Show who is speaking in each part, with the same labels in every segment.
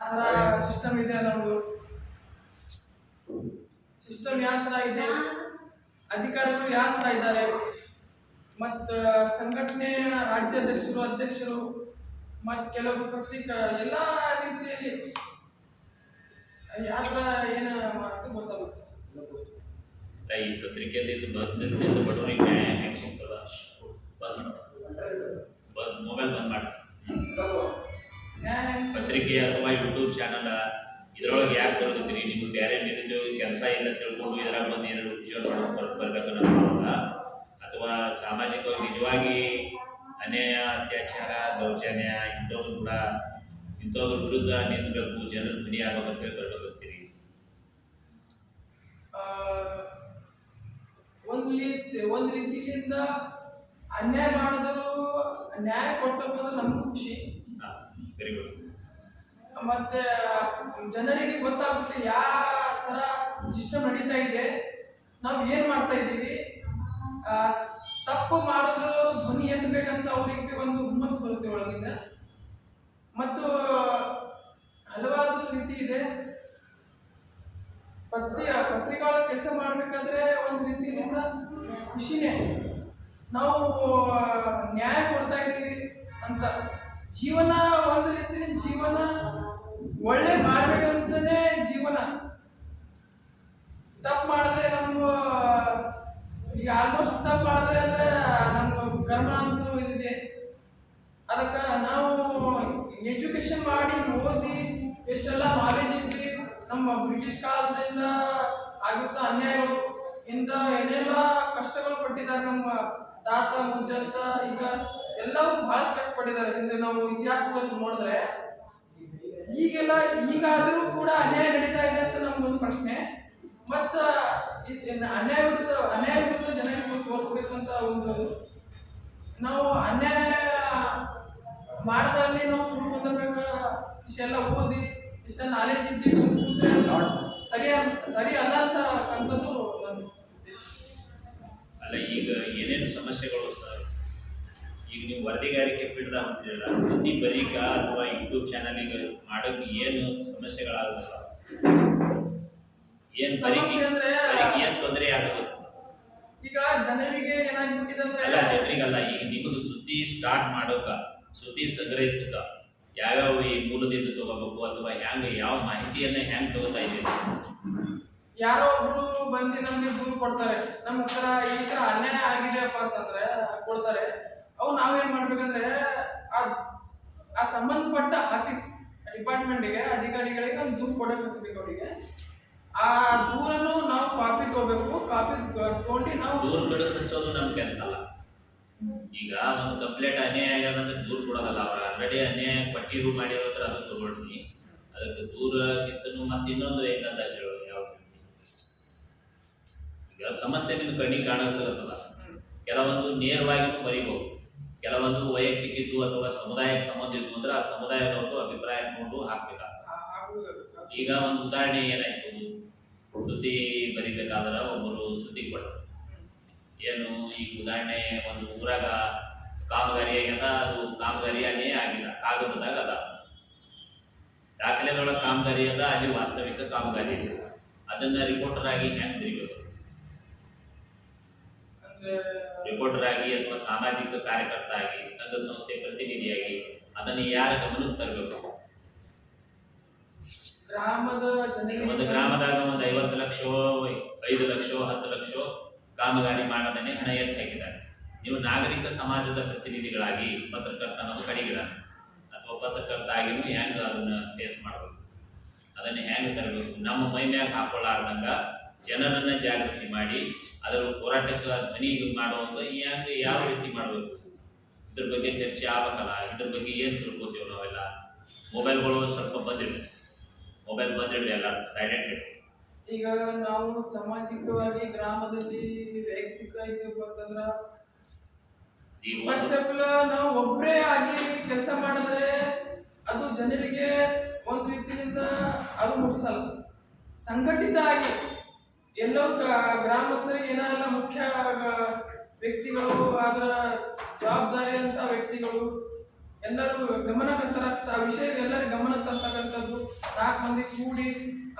Speaker 1: ಅದರ ಸಿಸ್ಟಮ್ ಇದೆ ನಮ್ಮದು. ಸಿಸ್ಟಮ್ ಯಾವ ಥರ ಇದೆ, ಅಧಿಕಾರಿಗಳು ಯಾವ ಥರ ಇದ್ದಾರೆ, ಮತ್ತು ಸಂಘಟನೆಯ ರಾಜ್ಯಾಧ್ಯಕ್ಷರು, ಅಧ್ಯಕ್ಷರು ಮತ್ತು ಕೆಲವು ಪ್ರತ್ಯೇಕ ಎಲ್ಲ ರೀತಿಯಲ್ಲಿ ಯಾವ ಥರ ಏನು ಮಾಡೋದು ಗೊತ್ತಾಗುತ್ತೆ.
Speaker 2: ಈ ಪತ್ರಿಕೆಯಲ್ಲಿ ಬಂದಿದ್ದು ಬಡವರಿಗೆ ನ್ಯಾಯ ಹೆಂಗೆ ಸಿಗ್ತದ ಮೊಬೈಲ್ ಬಂದ್ ಮಾಡಿ ಪತ್ರಿಕೆ ಅಥವಾ ಯೂಟ್ಯೂಬ್ ಚಾನಲ್ ಇದ್ರೊಳಗೆ ಯಾಕೆ ಬರೋದಿದ್ರಿ? ನಿಮ್ಗೆ ಬೇರೆ ನಿಂದು ಕೆಲಸ ಇಲ್ಲ ತಿಳ್ಕೊಂಡು ಇದ್ರಾಗ ಬಂದು ಏನಾದ್ರು ಉದ್ಯೋಗ ಮಾಡೋದು ಬರ್ಬೇಕು ಅನ್ನೋದ, ಅಥವಾ ಸಾಮಾಜಿಕವಾಗಿ ನಿಜವಾಗಿ ಅನ್ಯಾಯ, ಅತ್ಯಾಚಾರ, ದೌರ್ಜನ್ಯ ಇಂಥವ್ರ ವಿರುದ್ಧ ನಿಂದಬೇಕು, ಜನರ ಧ್ವನಿ ಆಗ್ಬೇಕಂತ ಹೇಳಿ ಬರ್ಬೇಕಂತೀರಿ?
Speaker 1: ಒಂದು ರೀತಿಯಿಂದ ಅನ್ಯಾಯ ಮಾಡಿದ್ರು ನ್ಯಾಯ ಕೊಟ್ಟು ಬಂದ್ರೆ ನಮಗೂ ಖುಷಿ.
Speaker 2: Very good.
Speaker 1: ಮತ್ತೆ ಜನರಿಗೆ ಗೊತ್ತಾಗುತ್ತೆ ಯಾವ ಥರ ಸಿಸ್ಟಮ್ ನಡೀತಾ ಇದೆ, ನಾವು ಏನು ಮಾಡ್ತಾ ಇದ್ದೀವಿ. ತಪ್ಪು ಮಾಡಿದ್ರು ಧ್ವನಿ ಎತ್ತಬೇಕಂತ ಅವ್ರಿಗೆ ಒಂದು ಹುಮ್ಮಸ್ಸು ಬರುತ್ತೆ ಒಳಗಿಂದ. ಮತ್ತು ಹಲವಾರು ರೀತಿ ಇದೆ. ಪತ್ರಿಕೆಗಳ ಕೆಲಸ ಮಾಡಬೇಕಾದ್ರೆ ಒಂದು ರೀತಿಯಿಂದ ಖುಷಿನೇ, ನಾವು ನ್ಯಾಯ ಕೊಡ್ತಾ ಇದ್ದೀವಿ ಅಂತ. ಜೀವನ ಒಂದು ರೀತಿಯ ಜೀವನ ಒಳ್ಳೆ ಮಾಡ್ಬೇಕಂತನೇ ಜೀವನ. ತಪ್ಪು ಮಾಡಿದ್ರೆ ನಮ್ಮ ಈಗ ಆಲ್ಮೋಸ್ಟ್ ತಪ್ಪು ಮಾಡಿದ್ರೆ ಅಂದರೆ ನಮ್ಮ ಕರ್ಮ ಅಂತೂ ಇದಿದೆ. ಅದಕ್ಕೆ ನಾವು ಎಜುಕೇಶನ್ ಮಾಡಿ ಓದಿ ಎಷ್ಟೆಲ್ಲ ನಾಲೆಜ್ ಇದ್ವಿ, ನಮ್ಮ ಬ್ರಿಟಿಷ್ ಕಾಲದಿಂದ ಆಗುತ್ತಾ ಅನ್ಯಾಯಗಳು ಇಂದ ಏನೆಲ್ಲ ಕಷ್ಟಗಳು ಪಟ್ಟಿದ್ದಾರೆ ನಮ್ಮ ತಾತ ಮುಂಜಾತ. ಈಗ ಎಲ್ಲರೂ ಬಹಳಷ್ಟು ಕಷ್ಟಪಟ್ಟಿದ್ದಾರೆ. ಹಿಂದೆ ನಾವು ಇತಿಹಾಸದಲ್ಲಿ ನೋಡಿದ್ರೆ ಈಗಾದರೂ ಕೂಡ ಅನ್ಯಾಯ ನಡೀತಾ ಇದೆ ಅಂತ ನಮ್ಗೊಂದು ಪ್ರಶ್ನೆ. ಮತ್ತು ಅನ್ಯಾಯ ವಿರುದ್ಧ ಜನರಿಗೆ ತೋರಿಸ್ಬೇಕಂತ ಒಂದು, ನಾವು ಅನ್ಯಾಯ ಮಾಡ್ದಲ್ಲಿ ನಾವು ಸುಳ್ಳು ಬಂದಿರ್ಬೇಕು, ಇಷ್ಟೆಲ್ಲ ಓದಿ ಇಷ್ಟೆಲ್ಲ ನಾಲೆಜ್ ಇದ್ದು ಕೂತ್ರೆ ಸರಿ ಅಲ್ಲ ಅಂತಕ್ಕಂಥದ್ದು ನನ್ನ ಉದ್ದೇಶ.
Speaker 2: ಅಲ್ಲ, ಈಗ ಏನೇನು ಸಮಸ್ಯೆಗಳು ಸರ್, ಈಗ ನೀವು ವರದಿಗಾರಿಕೆ ಫೀಲ್ಡ್ ಅಂತೀರಲ್ಲ, ಸುದ್ದಿ ಬರೀಕ ಅಥವಾ ಯೂಟ್ಯೂಬ್ ಚಾನಲಿಗೆ ಮಾಡೋಕೆ ಏನು ಸಮಸ್ಯೆಗಳಾಗುತ್ತೆ ಸರ್? ಏನು ಬರೀಕೆ ಏನು ತೊಂದರೆ ಆಗುತ್ತೆ?
Speaker 1: ಈಗ ಜನರಿಗೆ ಏನಾಗ್ಬಿಟ್ಟಿದೆ
Speaker 2: ಅಲ್ಲ, ಜನರಿಗಲ್ಲ, ಈಗ ನಿಮಗೆ ಸುದ್ದಿ ಸ್ಟಾರ್ಟ್ ಮಾಡೋಕ, ಸುದ್ದಿ ಸಂಗ್ರಹಿಸಕ ಯಾವ್ಯಾವ ಈ ಮೂಲದಿಂದ ತಗೋಬೇಕು, ಅಥವಾ ಹ್ಯಾಂಗೆ ಯಾವ ಮಾಹಿತಿಯನ್ನ ಹೆಂಗೆ ತಗೋತಾ ಇದ್ದೀವಿ?
Speaker 1: ಯಾರೋ ಒಬ್ರು ಬಂದು ನಮ್ಗೆ ದೂರು ಕೊಡ್ತಾರೆ, ನಮ್ಮ ಹತ್ರ ಈ ತರ ಅನ್ಯಾಯ ಆಗಿದೆಯಪ್ಪ ಅಂತಂದ್ರೆ ಕೊಡ್ತಾರೆ. ಅವು ನಾವೇನ್ ಮಾಡ್ಬೇಕಂದ್ರೆ ಆ ಸಂಬಂಧಪಟ್ಟ ಆಫೀಸ್ ಡಿಪಾರ್ಟ್ಮೆಂಟ್ಗೆ, ಅಧಿಕಾರಿಗಳಿಗೆ ಒಂದು ದೂರು ಕೊಡಕ್ಕೆ ಹಚ್ಬೇಕು ಅವರಿಗೆ. ಆ ದೂರನ್ನು ನಾವು ಕಾಪಿ ತಗೋಬೇಕು. ಕಾಪಿ ತಗೊಂಡು ನಾವು
Speaker 2: ದೂರು ಬಿಡೋದು ಹಚ್ಚೋದು ನಮ್ಮ ಕೆಲಸ ಅಲ್ಲ. ಈಗ ಒಂದು ಕಂಪ್ಲೇಂಟ್ ಅನ್ಯಾಯ ಆಗ್ಯದಂದ್ರೆ ದೂರು ಕೊಡೋದಲ್ಲ, ಅವ್ರು ಆಲ್ರೆಡಿ ಅನ್ಯಾಯ ಪಟ್ಟಿರು ಮಾಡಿರೋದ್ರ ಅದು ತಗೊಳ್ತೀನಿ. ಅದಕ್ಕೆ ದೂರಕ್ಕಿಂತನೂ ಮತ್ತೆ ಇನ್ನೊಂದು ಹೆಂಗಂತ ಹೇಳೋದು, ಯಾವ ಈಗ ಸಮಸ್ಯೆ ನಿಮ್ಗೆ ಕಣ್ಣಿಗೆ ಕಾಣಿಸಲತ್ತಲ್ಲ, ಕೆಲವೊಂದು ನೇರವಾಗಿನೂ ಬರೀಬಹುದು, ಕೆಲವೊಂದು ವೈಯಕ್ತಿಕ ಇದ್ದು ಅಥವಾ ಸಮುದಾಯಕ್ಕೆ ಸಂಬಂಧ ಇದ್ದು ಅಂದ್ರೆ ಆ ಸಮುದಾಯದವ್ರದ್ದು ಅಭಿಪ್ರಾಯ ತಗೊಂಡು ಹಾಕ್ಬೇಕಾಗ್ತದೆ. ಈಗ ಒಂದು ಉದಾಹರಣೆ ಏನಾಯ್ತು, ಸುದ್ದಿ ಬರಿಬೇಕಾದ್ರೆ ಒಬ್ಬರು ಸುದ್ದಿ ಕೊಟ್ಟರು. ಏನು ಈಗ ಉದಾಹರಣೆ, ಒಂದು ಊರಾಗ ಕಾಮಗಾರಿ ಆಗ್ಯದ, ಅದು ಕಾಮಗಾರಿಯೇ ಆಗಿಲ್ಲ, ಕಾಗದದಾಗ ಅದ, ದಾಖಲೆದೊಳಗೆ ಕಾಮಗಾರಿ ಅದ, ಅಲ್ಲಿ ವಾಸ್ತವಿಕ ಕಾಮಗಾರಿ ಇದೆ. ಅದನ್ನ ರಿಪೋರ್ಟರ್ ಆಗಿ ಹೆಂಗೆ ತಿರುಗಬೇಕು? ರಿಪೋರ್ಟರ್ ಆಗಿ ಅಥವಾ ಸಾಮಾಜಿಕ ಕಾರ್ಯಕರ್ತ ಆಗಿ, ಸಂಘ ಸಂಸ್ಥೆ ಪ್ರತಿನಿಧಿಯಾಗಿ ಅದನ್ನು ಯಾರ ಗಮನಕ್ಕೆ ತರಬೇಕು? ಒಂದು ಗ್ರಾಮದಾಗ ಒಂದು 50 ಲಕ್ಷ, 5 ಲಕ್ಷ, 10 ಲಕ್ಷ ಕಾಮಗಾರಿ ಮಾಡೋದನ್ನೇ ಹಣ ಎತ್ತಿ ಹಾಕಿದ್ದಾರೆ. ನೀವು ನಾಗರಿಕ ಸಮಾಜದ ಪ್ರತಿನಿಧಿಗಳಾಗಿ ಪತ್ರಕರ್ತನನ್ನು ಕಡಿಗಿಡ ಅಥವಾ ಪತ್ರಕರ್ತ ಆಗಿನೂ ಹೆಂಗೆ ಅದನ್ನ ಫೇಸ್ ಮಾಡಬೇಕು, ಅದನ್ನ ಹೆಂಗೆ ತರಬೇಕು? ನಮ್ಮ ಮೈ ಮ್ಯಾಗ ಹಾಕೊಳ್ಳಾರ್ದಂಗ ಜನರನ್ನ ಜಾಗೃತಿ ಮಾಡಿ ಅದರ ಹೋರಾಟಕ್ಕೆ ಧ್ವನಿ ಮಾಡುವಂತ ಹೆಂಗೆ ಯಾವ ರೀತಿ ಮಾಡಬೇಕು, ಇದ್ರ ಬಗ್ಗೆ ಚರ್ಚೆ ಆಗ್ಬೇಕಲ್ಲ. ಇದ್ರ ಬಗ್ಗೆ ಏನು ತಿಳ್ಕೊತೀವಿ ನಾವೆಲ್ಲ? ಮೊಬೈಲ್ಗಳು ಸ್ವಲ್ಪ ಬಂದಿದೆ, ಮೊಬೈಲ್ ಬಂದಿಡ್ರಿ, ಎಲ್ಲ ಸೈಲೆಂಟ್ ಇಡ್ರಿ.
Speaker 1: ಈಗ ನಾವು ಸಾಮಾಜಿಕವಾಗಿ ಗ್ರಾಮದಲ್ಲಿ ವೈಯಕ್ತಿಕ ಇದೀವಿ ಅಂತಂದ್ರ ಫಸ್ಟ್ ಆಫ್ ಆಲ್ ನಾವು ಒಬ್ಬರೇ ಆಗಿ ಕೆಲಸ ಮಾಡಿದ್ರೆ ಅದು ಜನರಿಗೆ ಒಂದು ರೀತಿಯಿಂದ ಅದು ಮುಟ್ಸಲ್ಲ. ಸಂಘಟಿತ ಆಗಿ ಎಲ್ಲೋ ಗ್ರಾಮಸ್ಥರಿಗೆ ಏನೆಲ್ಲ ಮುಖ್ಯ ವ್ಯಕ್ತಿಗಳು, ಅದರ ಜವಾಬ್ದಾರಿ ಅಂತ ವ್ಯಕ್ತಿಗಳು ಎಲ್ಲರೂ ಗಮನಕ್ಕೆ ತರಕ್ಕ ವಿಷಯ ಎಲ್ಲರಿಗೂ ಗಮನ ತರ್ತಕ್ಕಂಥದ್ದು 4 ಮಂದಿ ಕೂಡಿ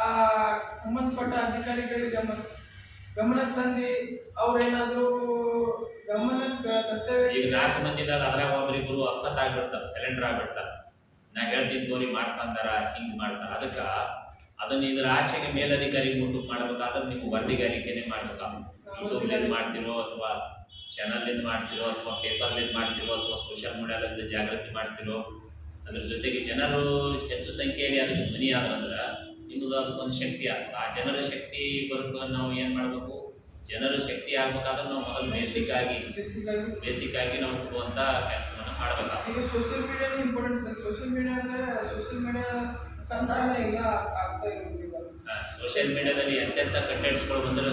Speaker 1: ಆ ಸಂಬಂಧಪಟ್ಟ ಅಧಿಕಾರಿಗಳಿಗೆ ಗಮನಕ್ಕೆ ತಂದು ಅವ್ರೇನಾದ್ರೂ ಗಮನಕ್ಕೆ ತರ್ತೇವೆ.
Speaker 2: ಈಗ 4 ಮಂದಿದಾಗ ಅದ್ರಾಗ ಒಬ್ರಿಬ್ರು ಅಪ್ಸೆಟ್ ಆಗ್ಬಿಡ್ತಾರೆ, ಸಿಲಿಂಡರ್ ಆಗ್ಬಿಡ್ತಾರೆ. ನಾ ಹೇಳ್ತಿದ್ದ ತೋರಿ ಮಾಡ್ತಾರ, ಹಿಂಗ್ ಮಾಡ್ತಾರ. ಅದಕ್ಕ ಅದನ್ನ ಇದ್ರ ಆಚೆಗೆ ಮೇಲಧಿಕಾರಿ ಮುಟ್ಟು ಮಾಡ್ಬೇಕಾದ್ರೆ ನೀವು ವರದಿಗಾರಿಕೆನೆ ಮಾಡ್ಬೇಕು. ಯೂಟ್ಯೂಬ್ಲಿಂದ ಮಾಡ್ತಿರೋ ಅಥವಾ ಚಾನಲ್ನಿಂದ ಮಾಡ್ತಿರೋ ಅಥವಾ ಪೇಪರ್ಲಿಂದ ಮಾಡ್ತಿರೋ ಅಥವಾ ಸೋಷಿಯಲ್ ಮೀಡಿಯಾದಿಂದ ಜಾಗೃತಿ ಮಾಡ್ತಿರೋ, ಅದ್ರ ಜೊತೆಗೆ ಜನರು ಹೆಚ್ಚು ಸಂಖ್ಯೆಯಲ್ಲಿ ಅದಕ್ಕೆ ಧ್ವನಿ ಆದ್ರಂದ್ರೆ ನಿಮ್ಮದು ಅದಕ್ಕೊಂದು ಶಕ್ತಿ ಆಗ್ತದೆ. ಆ ಜನರ ಶಕ್ತಿ ಬರೋಕೆ ನಾವು ಏನು ಮಾಡಬೇಕು? ಜನರ ಶಕ್ತಿ ಆಗ್ಬೇಕಾದ್ರೆ ನಾವು ಮೊದಲು ಬೇಸಿಕ್ ಆಗಿ ನಾವು ಕೊಡುವಂಥ ಕೆಲಸವನ್ನು ಮಾಡಬೇಕಾಗ್ತದೆ.
Speaker 1: ಈಗ ಸೋಷಿಯಲ್ ಮೀಡಿಯಾನು ಇಂಪಾರ್ಟೆಂಟ್ ಸರ್. ಸೋಷಿಯಲ್ ಮೀಡಿಯಾ ಮುಖಾಂತರನೇ ಎಲ್ಲ ಆಗ್ತಾ ಇರೋದು.
Speaker 2: ಸೋಷಿಯಲ್ ಮೀಡಿಯಾದಲ್ಲಿ ಎಂತೆಂಥ ಕಂಟೆಂಟ್ಸ್ಗಳು ಬಂದ್ರೆ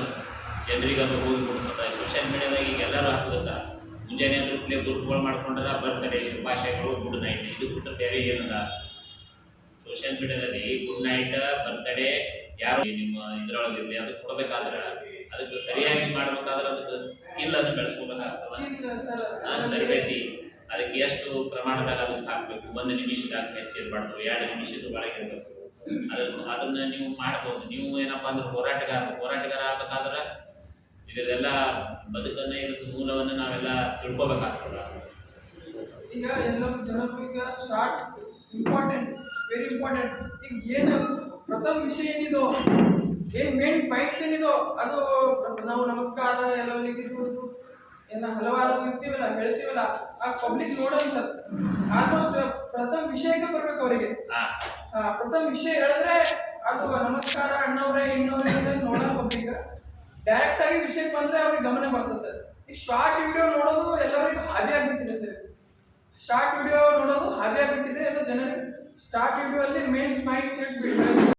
Speaker 2: ಜನರಿಗೆ ಅದು ಹೋಗಿ ಕೊಡ್ತದೆ. ಸೋಷಿಯಲ್ ಮೀಡಿಯಾದಾಗ ಈಗ ಎಲ್ಲರೂ ಹಾಕುತ್ತಾ ಮುಂಜಾನೆ ಅಂದ್ರೆ ಪ್ಲೇ ಗ್ರೂಪ್ಗಳು ಮಾಡ್ಕೊಂಡ್ರೆ ಬರ್ತ್ಡೇ ಶುಭಾಶಯಗಳು, ಗುಡ್ ನೈಟ್, ಇದು ಬಿಟ್ಟರೆ ಬೇರೆ ಏನದ. ಸೋಷಿಯಲ್ ಮೀಡಿಯಾದಲ್ಲಿ ಗುಡ್ ನೈಟ್, ಬರ್ತ್ಡೇ ಯಾರು ನಿಮ್ಮ ಇದ್ರೊಳಗಿರಲಿ ಅದು ಕೊಡಬೇಕಾದ್ರೆ ಅದಕ್ಕೆ ಸರಿಯಾಗಿ ಮಾಡ್ಬೇಕಾದ್ರೆ ಅದಕ್ಕೆ ಸ್ಕಿಲ್ ಅನ್ನು ಬೆಳೆಸ್ಕೋಬೇಕಾಗ್ತದೆ. ತರಬೇತಿ ಅದಕ್ಕೆ ಎಷ್ಟು ಪ್ರಮಾಣದಾಗ ಅದಕ್ಕೆ ಹಾಕಬೇಕು, 1 ನಿಮಿಷದಾಗ ಹೆಚ್ಚಿರಬಾರ್ದು, 2 ನಿಮಿಷದ ಒಳಗೆ ಇರಬೇಕು. ಅದನ್ನ ನೀವು ಮಾಡ್ಬೋದು. ನೀವು ಏನಪ್ಪಾ ಅಂದ್ರೆ ಹೋರಾಟಗಾರ ಆಗ್ಬೇಕಾದ್ರೆ ಇದೆಲ್ಲ ಬದುಕನ್ನ ಇದಕ್ಕೆ ಮೂಲವನ್ನು ನಾವೆಲ್ಲ ತಿಳ್ಕೊಬೇಕಾಗ್ತದ.
Speaker 1: ಈಗ ಎಲ್ಲ ಜನರು ಈಗ ಶಾರ್ಟ್ ಇಂಪಾರ್ಟೆಂಟ್, ವೆರಿ ಇಂಪಾರ್ಟೆಂಟ್. ಈಗ ಏನು ಪ್ರಥಮ ವಿಷಯ ಏನಿದೋ, ಏನು ಮೇನ್ ಪಾಯಿಂಟ್ಸ್ ಏನಿದೋ ಅದು ನಾವು ನಮಸ್ಕಾರ ಎಲ್ಲರಿಗೂ ಎಲ್ಲ ಹಲವಾರು ಇರ್ತೀವಲ್ಲ, ಹೇಳ್ತೀವಲ್ಲ, ಆ ಪಬ್ಲಿಕ್ ನೋಡೋದು ಸರ್. ಆಲ್ಮೋಸ್ಟ್ ಪ್ರಥಮ ವಿಷಯಕ್ಕೆ ಬರ್ಬೇಕು ಅವರಿಗೆ. ಪ್ರಥಮ ವಿಷಯ ಹೇಳಿದ್ರೆ ಅದು ನಮಸ್ಕಾರ ಅಣ್ಣವ್ರೆ ಇನ್ನೊಂದ್ರೆ ನೋಡೋ ಪಬ್ಲಿಕ್. ಡೈರೆಕ್ಟ್ ಆಗಿ ವಿಷಯಕ್ಕೆ ಬಂದ್ರೆ ಅವ್ರಿಗೆ ಗಮನ ಬರ್ತದೆ ಸರ್. ಈ ಶಾರ್ಟ್ ವಿಡಿಯೋ ನೋಡೋದು ಎಲ್ಲರಿಗೂ ಹಾಬಿ ಆಗ್ಬಿಟ್ಟಿದೆ ಸರ್. ಶಾರ್ಟ್ ವಿಡಿಯೋ ನೋಡೋದು ಹಾಬಿ ಆಗ್ಬಿಟ್ಟಿದೆ ಎಲ್ಲ ಜನರಿಗೆ. ಶಾರ್ಟ್ ವಿಡಿಯೋ ಅಲ್ಲಿ ಮೇನ್ ಪಾಯಿಂಟ್ಸ್